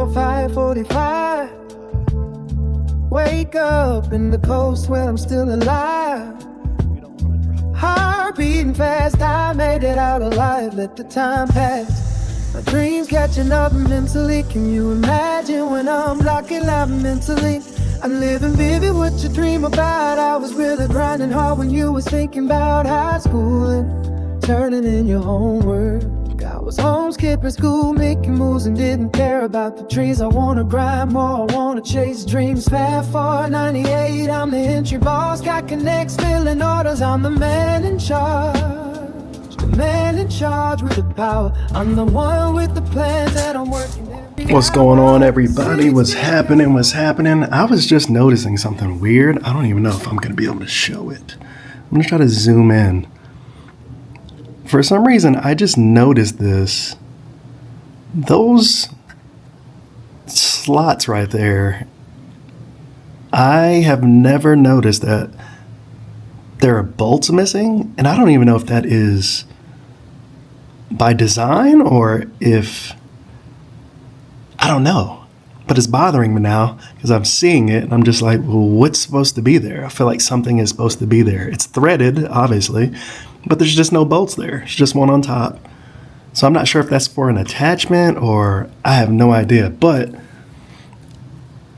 about 5:45. Wake up in the coast where I'm still alive. Heart beating fast, I made it out alive. Let the time pass. My dreams catching up mentally. Can you imagine when I'm blocking out mentally? I'm living vivid what you dream about. I was really grinding hard when you was thinking about high school and turning in your homework. I was home skipping school, making moves and didn't care about the trees. I wanna grind more, I wanna chase dreams. Fast forward 98, I'm the entry boss. Got connects, filling orders, I'm the man in charge. The man in charge with the power. I'm the one with the plans that I'm working. What's going on, everybody? What's happening? I was just noticing something weird. I don't even know if I'm gonna be able to show it. I'm gonna try to zoom in. For some reason, I just noticed this. Those slots right there, I have never noticed that there are bolts missing, and I don't even know if that is by design or if, I don't know, but it's bothering me now because I'm seeing it and I'm just like, well, what's supposed to be there? I feel like something is supposed to be there. It's threaded, obviously, but there's just no bolts there. It's just one on top. So I'm not sure if that's for an attachment or I have no idea, but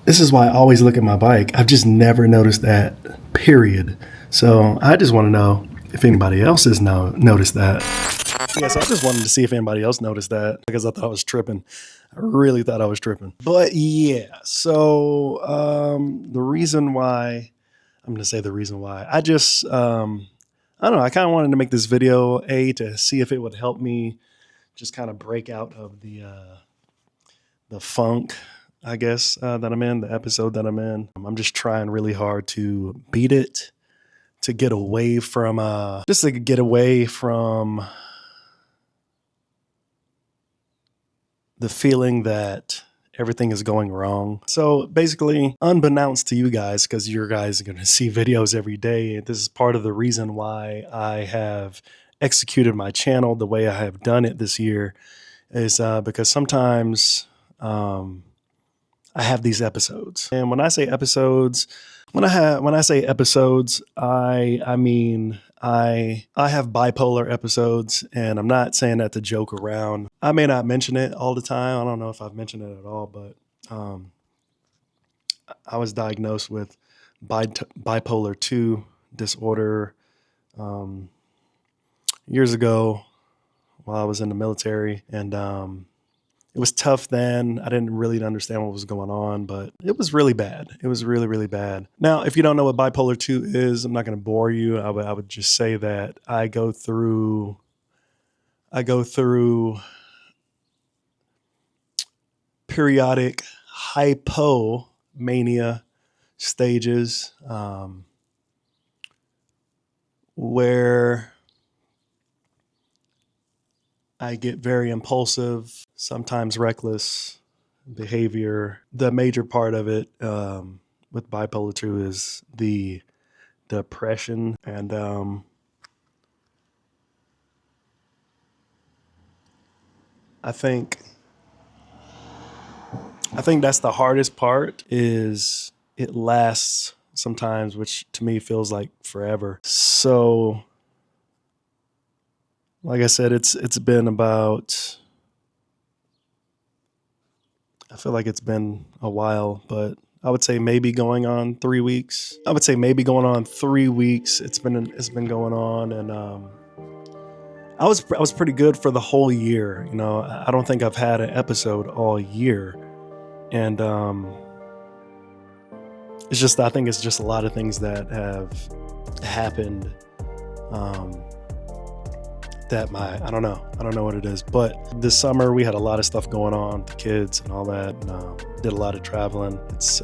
this is why I always look at my bike. I've just never noticed that, period. So I just want to know if anybody else has noticed that. Yeah, so I just wanted to see if anybody else noticed that because I thought I was tripping. I really thought I was tripping. But yeah, so the reason why, I just, I don't know, I kind of wanted to make this video, to see if it would help me just kind of break out of the funk, I guess, that I'm in, the episode that I'm in. I'm just trying really hard to beat it, to get away from, the feeling that everything is going wrong. So basically, unbeknownst to you guys, because you guys are going to see videos every day, this is part of the reason why I have executed my channel the way I have done it this year, is because sometimes I have these episodes. And when I say episodes, I mean I have bipolar episodes, and I'm not saying that to joke around. I may not mention it all the time. I don't know if I've mentioned it at all, but I was diagnosed with bipolar 2 disorder years ago while I was in the military, and it was tough then. I didn't really understand what was going on, but it was really bad. It was really, really bad. Now, if you don't know what bipolar 2 is, I'm not going to bore you. I would just say that I go through periodic hypomania stages where I get very impulsive, sometimes reckless behavior. The major part of it with bipolar 2 is the depression. And I think that's the hardest part, is it lasts sometimes, which to me feels like forever. So like I said, it's been about, I feel like it's been a while, but I would say maybe going on 3 weeks. It's been going on, and I was pretty good for the whole year. You know, I don't think I've had an episode all year, and I think it's just a lot of things that have happened. I don't know what it is, but this summer we had a lot of stuff going on, the kids and all that, and did a lot of traveling. It's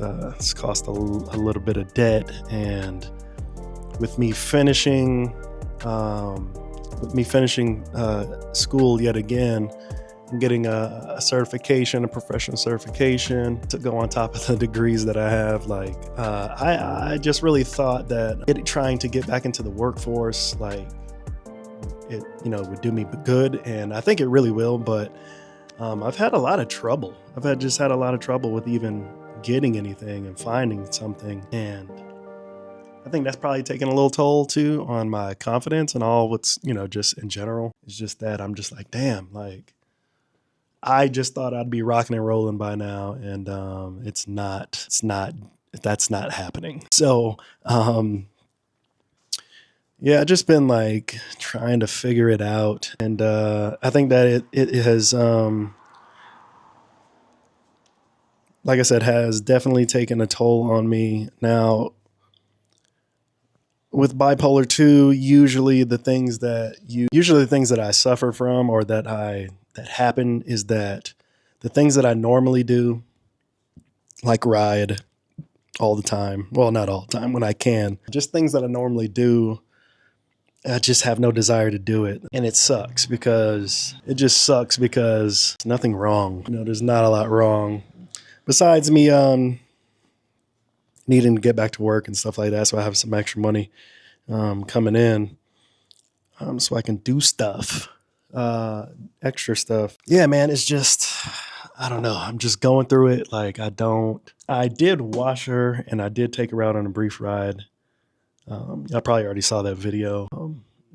cost a little bit of debt, and with me finishing school yet again, and getting a certification, a professional certification to go on top of the degrees that I have. Like, I just really thought that trying to get back into the workforce, like, it would do me good, and I think it really will, but I've had a lot of trouble. Just had a lot of trouble with even getting anything and finding something. And I think that's probably taken a little toll too on my confidence and all what's, just in general. It's just that I'm just like, damn, like I just thought I'd be rocking and rolling by now. And that's not happening. So, yeah, I've just been like trying to figure it out. And I think that it has, like I said, has definitely taken a toll on me. Now, with bipolar 2, usually the things that I suffer from or that happen is that the things that I normally do, like ride all the time, well, not all the time, when I can, just things that I normally do, I just have no desire to do it. And it sucks because there's nothing wrong. There's not a lot wrong besides me needing to get back to work and stuff like that. So I have some extra money coming in so I can do stuff, extra stuff. Yeah, man, it's just, I don't know. I'm just going through it. Like I did wash her and I did take her out on a brief ride. I probably already saw that video.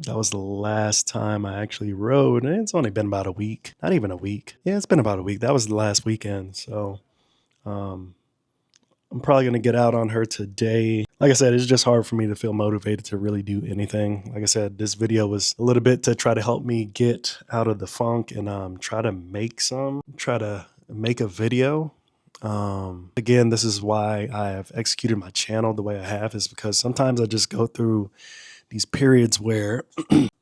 That was the last time I actually rode, and it's only been about a week. Not even a week. Yeah, it's been about a week. That was the last weekend. So I'm probably going to get out on her today. Like I said, it's just hard for me to feel motivated to really do anything. Like I said, this video was a little bit to try to help me get out of the funk and try to make a video. Again, this is why I have executed my channel the way I have, is because sometimes I just go through these periods where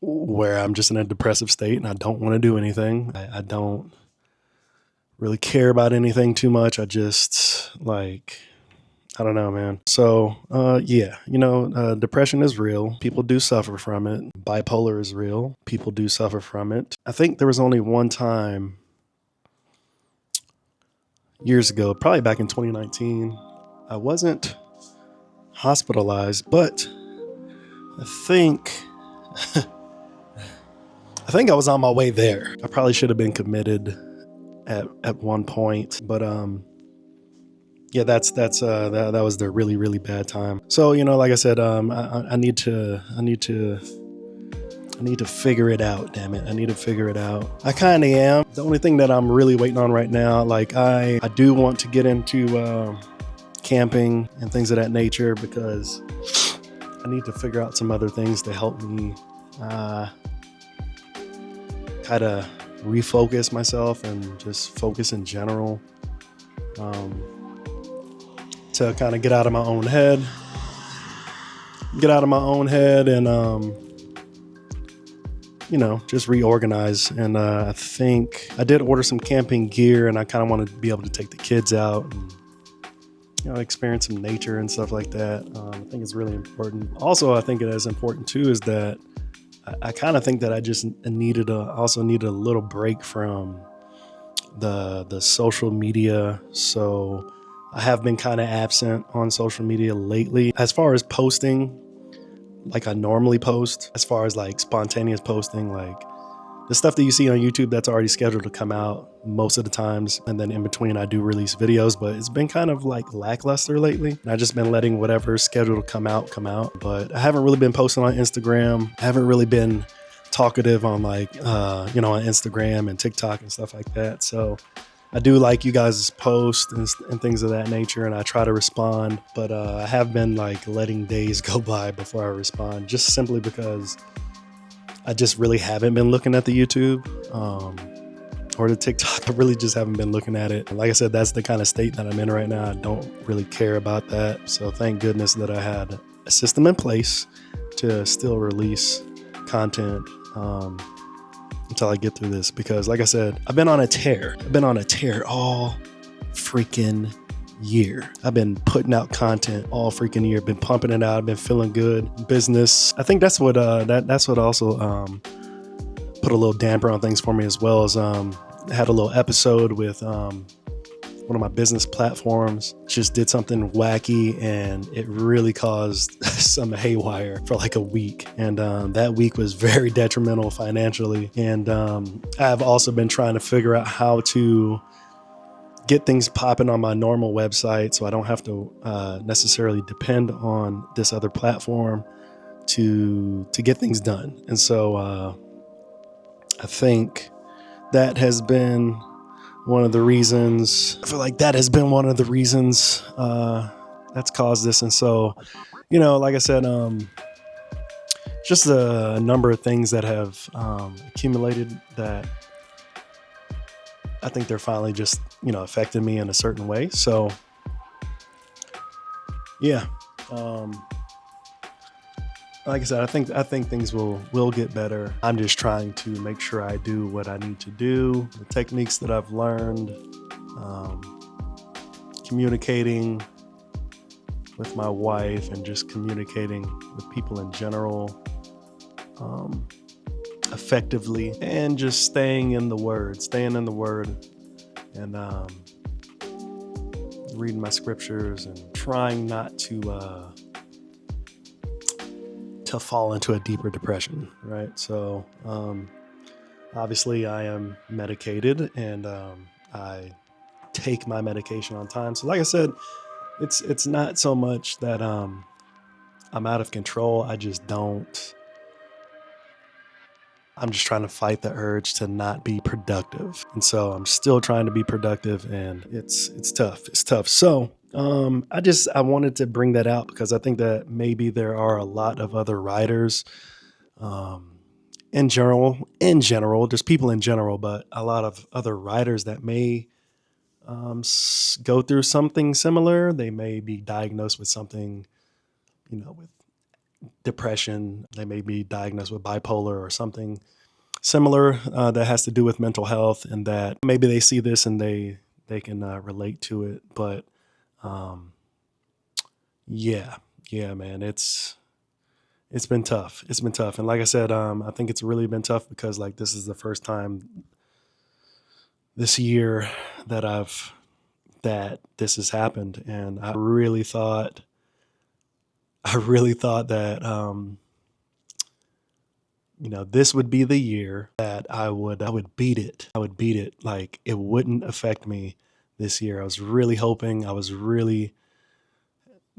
I'm just in a depressive state and I don't want to do anything. I don't really care about anything too much. I just I don't know, man. So, yeah, depression is real. People do suffer from it. Bipolar is real. People do suffer from it. I think there was only one time years ago, probably back in 2019, I wasn't hospitalized, but I think I was on my way there. I probably should have been committed at one point, but yeah, that was the really, really bad time. So, like I said, I need to figure it out. Damn it. I need to figure it out. I kind of am. The only thing that I'm really waiting on right now, like I do want to get into camping and things of that nature, because I need to figure out some other things to help me kind of refocus myself and just focus in general, to kind of get out of my own head and just reorganize. And I think I did order some camping gear, and I kind of want to be able to take the kids out and experience some nature and stuff like that. I think it's really important. Also, I think it is important too is that I kind of think that I just needed a little break from the social media. So I have been kind of absent on social media lately. As far as posting, like I normally post, as far as like spontaneous posting, like the stuff that you see on YouTube that's already scheduled to come out most of the times. And then in between I do release videos, but it's been kind of like lackluster lately. And I've just been letting whatever's scheduled to come out. But I haven't really been posting on Instagram. I haven't really been talkative on on Instagram and TikTok and stuff like that. So I do like you guys' posts and things of that nature, and I try to respond, but I have been like letting days go by before I respond, just simply because I just really haven't been looking at the YouTube or the TikTok. I really just haven't been looking at it. Like I said, that's the kind of state that I'm in right now. I don't really care about that. So thank goodness that I had a system in place to still release content until I get through this, because like I said, I've been on a tear all freaking year. I've been putting out content all freaking year, been pumping it out, been feeling good. Business, I think that's what also put a little damper on things for me, as well as I had a little episode with one of my business platforms just did something wacky, and it really caused some haywire for like a week. And that week was very detrimental financially. And I've also been trying to figure out how to get things popping on my normal website so I don't have to necessarily depend on this other platform to get things done. And so I think that has been one of the reasons. I feel like that has been one of the reasons that's caused this. And so, like I said, just a number of things that have accumulated that I think they're finally just, affecting me in a certain way. So yeah, like I said, I think things will get better. I'm just trying to make sure I do what I need to do, the techniques that I've learned, communicating with my wife and just communicating with people in general effectively, and just staying in the word and reading my scriptures and trying not to fall into a deeper depression, right? So obviously I am medicated, and I take my medication on time. So like I said, it's not so much that I'm out of control. I'm just trying to fight the urge to not be productive. And so I'm still trying to be productive, and it's tough. It's tough. So I wanted to bring that out because I think that maybe there are a lot of other riders in general, just people in general, but a lot of other riders that may go through something similar. They may be diagnosed with something, with depression. They may be diagnosed with bipolar or something similar that has to do with mental health, and that maybe they see this and they can relate to it. But yeah, man, it's been tough. It's been tough. And like I said, I think it's really been tough because like this is the first time this year that this has happened. And I really thought that, this would be the year that I would beat it. I would beat it. Like it wouldn't affect me this year. I was really hoping. I was really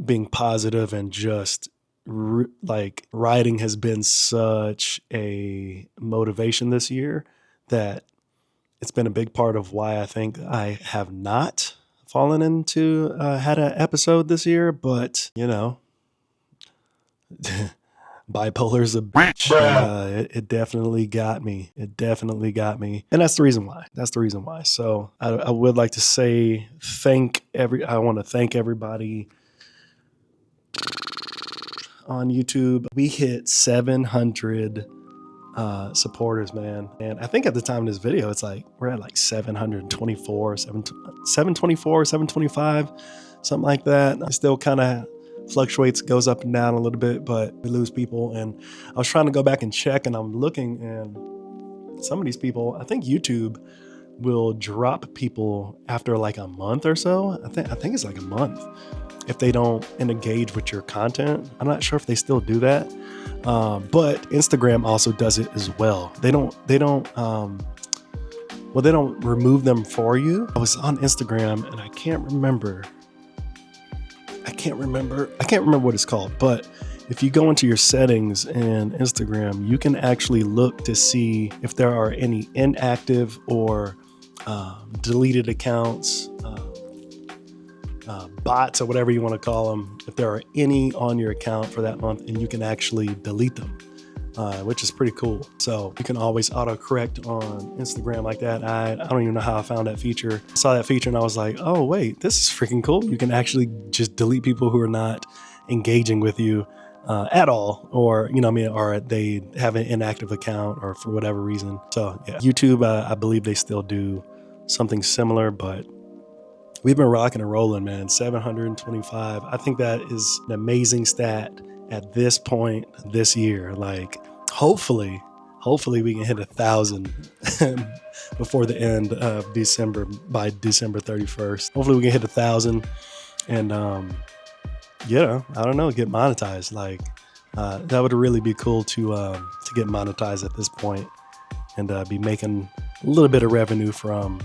being positive, and just like riding has been such a motivation this year that it's been a big part of why I think I have not fallen into had an episode this year. But bipolar's a bitch. It definitely got me. And that's the reason why. So I would like to say I want to thank everybody on YouTube. We hit 700 supporters, man. And I think at the time of this video, it's like we're at like 724, 725, something like that. It still kind of fluctuates, goes up and down a little bit, but we lose people. And I was trying to go back and check, and I'm looking, and some of these people, I think YouTube will drop people after like a month or so. I think it's like a month if they don't engage with your content. I'm not sure if they still do that. But Instagram also does it as well. They don't remove them for you. I was on Instagram and I can't remember what it's called, but if you go into your settings in Instagram, you can actually look to see if there are any inactive or deleted accounts, bots or whatever you want to call them, if there are any on your account for that month, and you can actually delete them, which is pretty cool. So you can always autocorrect on Instagram like that. I don't even know how I found that feature. I saw that feature and I was like, oh wait, this is freaking cool. You can actually just delete people who are not engaging with you at all, or or they have an inactive account or for whatever reason. So yeah, YouTube, I believe they still do something similar, but we've been rocking and rolling, man. 725. I think that is an amazing stat at this point this year. Like, hopefully hopefully we can hit 1,000 before the end of December, by December 31st. Hopefully we can hit 1,000 and I don't know, get monetized. Like that would really be cool to get monetized at this point and be making a little bit of revenue from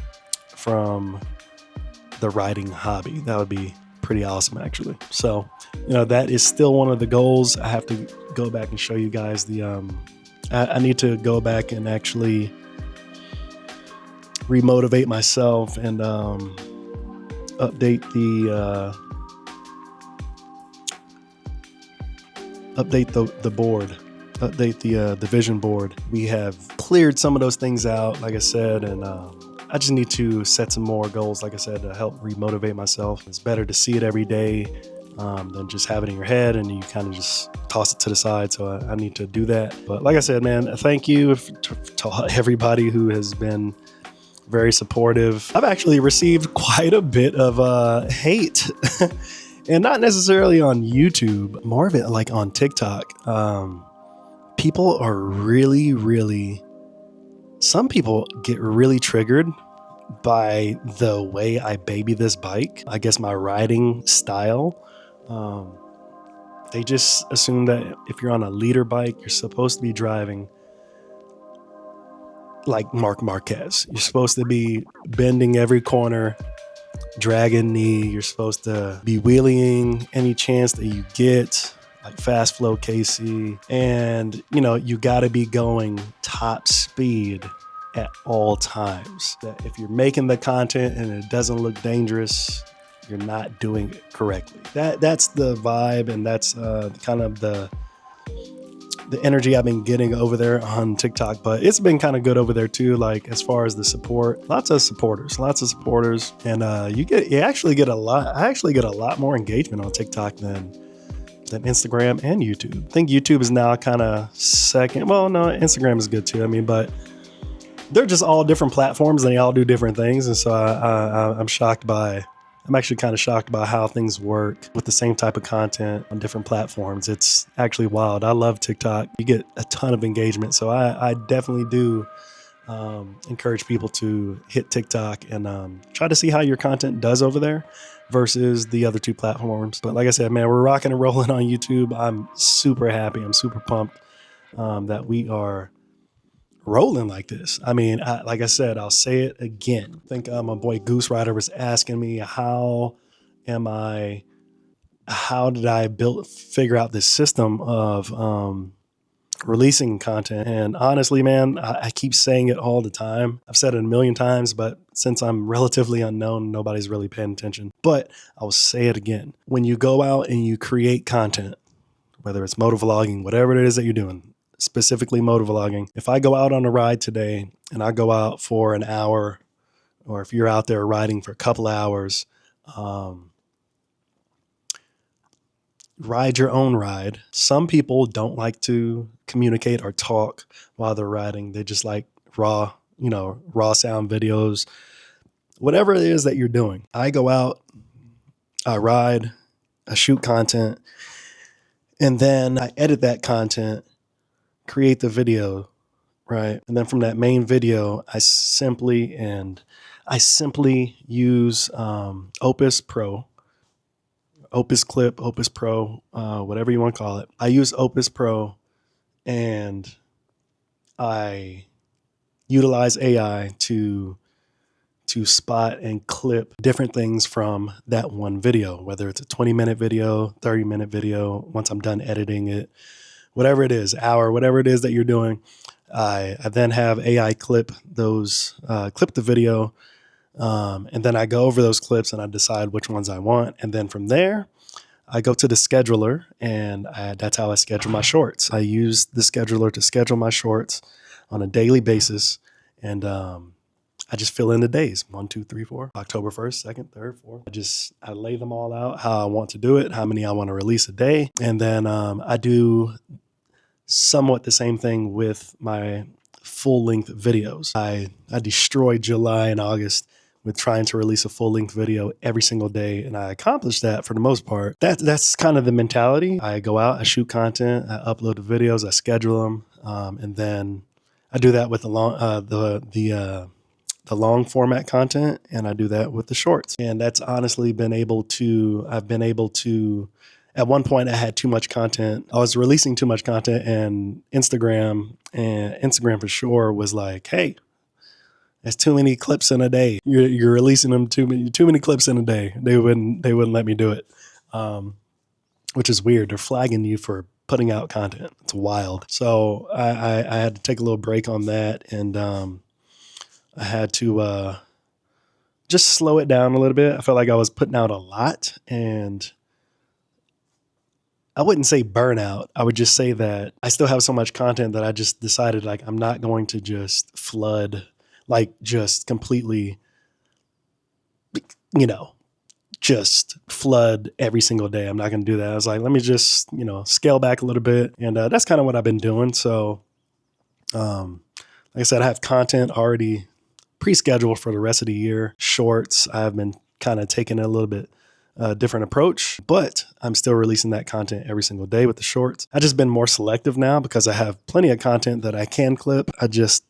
the riding hobby. That would be pretty awesome, actually. So, that is still one of the goals. I have to go back and show you guys the I need to go back and actually remotivate myself and update the board, update the vision board. We have cleared some of those things out, like I said, and I just need to set some more goals, like I said, to help remotivate myself. It's better to see it every day than just have it in your head and you kind of just toss it to the side. So I need to do that. But like I said, man, thank you to everybody who has been very supportive. I've actually received quite a bit of hate and not necessarily on YouTube, more of it like on TikTok. People are some people get really triggered by the way I baby this bike. I guess my riding style. They just assume that if you're on a leader bike, you're supposed to be driving like Marc Marquez. You're supposed to be bending every corner, dragging knee. You're supposed to be wheeling any chance that you get, like fast flow KC. And, you got to be going top speed at all times. That if you're making the content and it doesn't look dangerous, you're not doing it correctly. That's the vibe, and that's kind of the energy I've been getting over there on TikTok. But it's been kind of good over there too, like as far as the support. Lots of supporters, and you actually get a lot. I actually get a lot more engagement on TikTok than Instagram and YouTube. I think YouTube is now kind of second. Well, no, Instagram is good too. I mean, but they're just all different platforms and they all do different things. And so I'm actually kind of shocked by how things work with the same type of content on different platforms. It's actually wild. I love TikTok. You get a ton of engagement. So I definitely do encourage people to hit TikTok and try to see how your content does over there versus the other two platforms. But like I said, man, we're rocking and rolling on YouTube. I'm super happy. I'm super pumped that we are rolling like this. I mean, like I said, I'll say it again. I think my boy Goose Rider was asking me, how did I figure out this system of releasing content? And honestly, man, I keep saying it all the time. I've said it a million times, but since I'm relatively unknown, nobody's really paying attention. But I'll say it again. When you go out and you create content, whether it's motovlogging, whatever it is that you're doing, specifically motovlogging. If I go out on a ride today and I go out for an hour, or if you're out there riding for a couple hours, ride your own ride. Some people don't like to communicate or talk while they're riding. They just like raw sound videos, whatever it is that you're doing. I go out, I ride, I shoot content, and then I edit that content, create the video, right? And then from that main video, I simply use Opus Pro, Opus Clip, Opus Pro, whatever you want to call it. I use Opus Pro and I utilize AI to spot and clip different things from that one video, whether it's a 20-minute video, 30-minute video, once I'm done editing it, whatever it is, hour, whatever it is that you're doing. I then have AI clip the video. And then I go over those clips and I decide which ones I want. And then from there, I go to the scheduler and that's how I schedule my shorts. I use the scheduler to schedule my shorts on a daily basis. And I just fill in the days, 1, 2, 3, 4, October 1st, 2nd, 3rd, 4th. I lay them all out, how I want to do it, how many I want to release a day. And then I do somewhat the same thing with my full-length videos. I destroyed July and August with trying to release a full-length video every single day, and I accomplished that for the most part. That's kind of the mentality. I go out, I shoot content, I upload the videos, I schedule them, and then I do that with the long format content, and I do that with the shorts. And that's honestly I've been able to, at one point I had too much content. I was releasing too much content, and Instagram for sure was like, hey, that's too many clips in a day. You're releasing them too many clips in a day. They wouldn't let me do it. Which is weird. They're flagging you for putting out content. It's wild. So I had to take a little break on that, and I had to just slow it down a little bit. I felt like I was putting out a lot, and I wouldn't say burnout. I would just say that I still have so much content that I just decided like I'm not going to just flood, like just completely, just flood every single day. I'm not going to do that. I was like, let me just, scale back a little bit. And that's kind of what I've been doing. So, like I said, I have content already pre-scheduled for the rest of the year. Shorts, I've been kind of taking a little bit different approach, but I'm still releasing that content every single day with the shorts. I've just been more selective now because I have plenty of content that I can clip. I just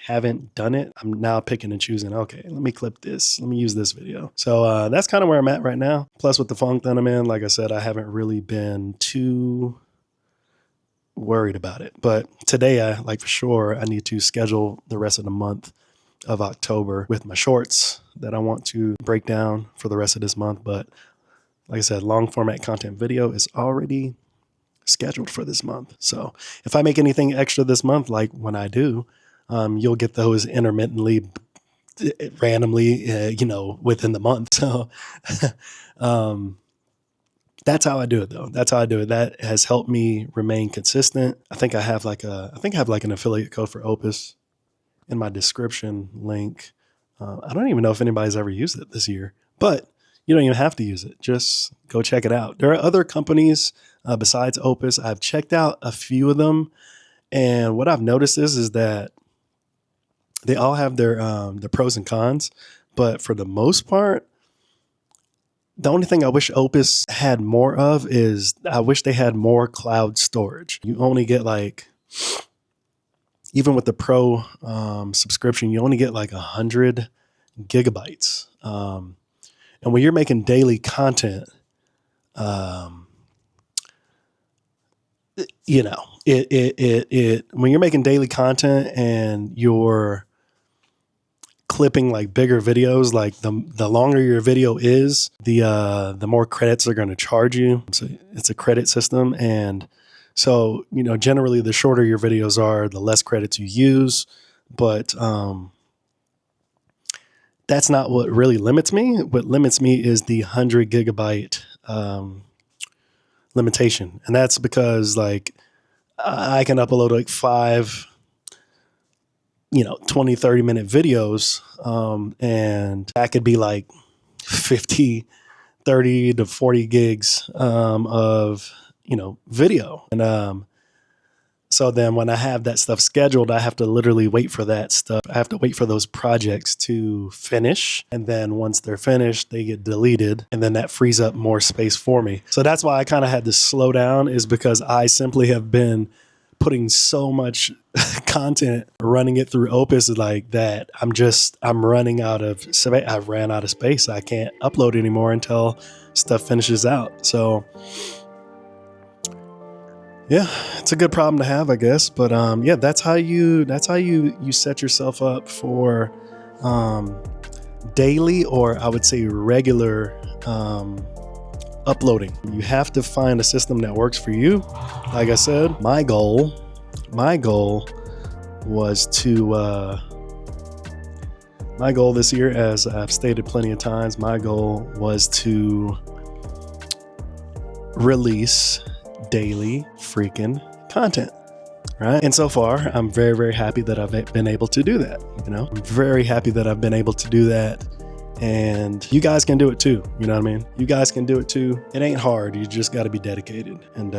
haven't done it. I'm now picking and choosing, okay, let me clip this. Let me use this video. So that's kind of where I'm at right now. Plus with the funk that I'm in, like I said, I haven't really been too worried about it. But today, for sure, I need to schedule the rest of the month of October with my shorts that I want to break down for the rest of this month. But like I said, long format content video is already scheduled for this month. So if I make anything extra this month, like when I do, you'll get those intermittently, randomly, within the month. So that's how I do it, though. That's how I do it. That has helped me remain consistent. I think I have an affiliate code for Opus in my description link. I don't even know if anybody's ever used it this year, but you don't even have to use it. Just go check it out. There are other companies besides Opus. I've checked out a few of them, and what I've noticed is that they all have their pros and cons. But for the most part, the only thing I wish Opus had more of is I wish they had more cloud storage. You only get even with the Pro subscription, you only get 100 gigabytes. And when you're making daily content, when you're making daily content and you're clipping bigger videos, the longer your video is, the more credits they're going to charge you. So it's a credit system. And so, generally the shorter your videos are, the less credits you use. But that's not what really limits me. What limits me is the 100 gigabyte limitation. And that's because I can upload 5 20, 30-minute videos. And that could be 50, 30 to 40 gigs of, video. And so then when I have that stuff scheduled, I have to literally wait for that stuff. I have to wait for those projects to finish. And then once they're finished, they get deleted. And then that frees up more space for me. So that's why I kind of had to slow down, is because I simply have been putting so much content, running it through Opus that I'm running out of space. I ran out of space. I can't upload anymore until stuff finishes out. So yeah, it's a good problem to have, I guess. But that's how you set yourself up for daily, or I would say regular uploading. You have to find a system that works for you. Like I said, my goal was to my goal this year, as I've stated plenty of times, my goal was to release daily freaking content, right? And so far, I'm very, very happy that I've been able to do that. I'm very happy that I've been able to do that. And you guys can do it too. You know what I mean? You guys can do it too. It ain't hard. You just got to be dedicated. And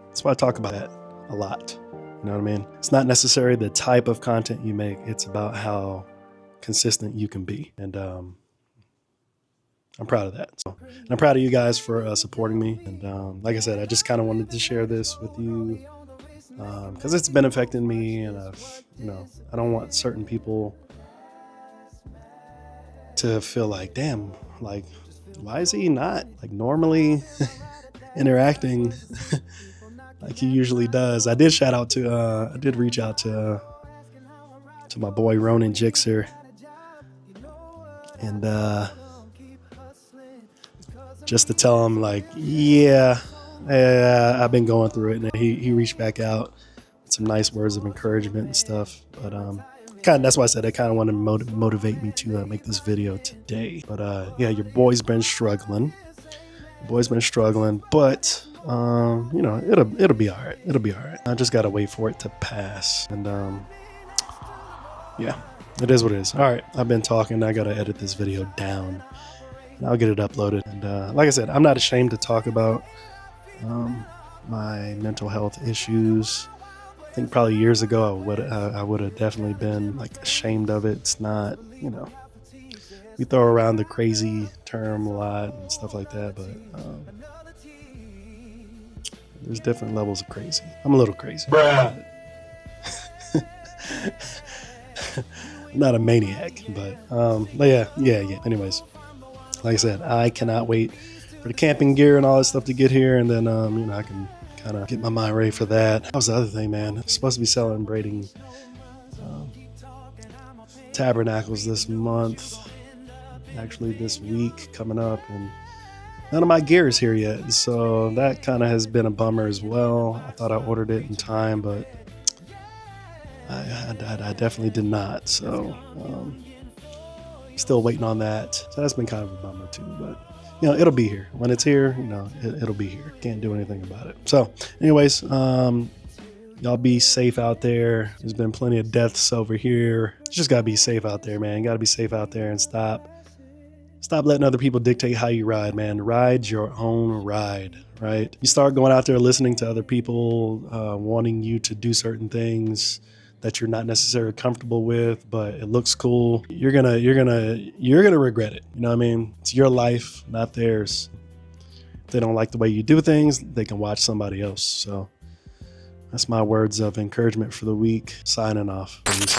that's why I talk about that a lot. You know what I mean? It's not necessarily the type of content you make. It's about how consistent you can be. And I'm proud of that. So, and I'm proud of you guys for supporting me. And like I said, I just kind of wanted to share this with you because it's been affecting me, and I don't want certain people to feel like, damn, like, why is he not like normally interacting like he usually does. I did reach out to my boy Ronan Jixer, and just to tell him like, yeah, I've been going through it, and he reached back out with some nice words of encouragement and stuff. But that's why I said I kind of want to motivate me to make this video today. But yeah, your boy's been struggling. But it'll be all right. It'll be all right. I just gotta wait for it to pass, and yeah, it is what it is. All right, I've been talking. I gotta edit this video down. I'll get it uploaded. And like I said, I'm not ashamed to talk about my mental health issues. I think probably years ago I would have definitely been like ashamed of it. It's not, we throw around the crazy term a lot and stuff like that, but there's different levels of crazy. I'm a little crazy. Bruh. I'm not a maniac, but yeah. Anyways, like I said, I cannot wait for the camping gear and all that stuff to get here, and then I can kind of get my mind ready for that. That was the other thing, man. I'm supposed to be celebrating Tabernacles this month, actually this week coming up, and none of my gear is here yet, so that kind of has been a bummer as well. I thought I ordered it in time, but I definitely did not, so still waiting on that. So that's been kind of a bummer too, but it'll be here. When it's here, it'll be here. Can't do anything about it. So anyways, y'all be safe out there. There's been plenty of deaths over here. You just gotta be safe out there, man. You gotta be safe out there and stop letting other people dictate how you ride, man. Ride your own ride, right? You start going out there listening to other people wanting you to do certain things that you're not necessarily comfortable with, but it looks cool. You're gonna regret it. You know what I mean? It's your life, not theirs. If they don't like the way you do things, they can watch somebody else. So that's my words of encouragement for the week. Signing off. Peace.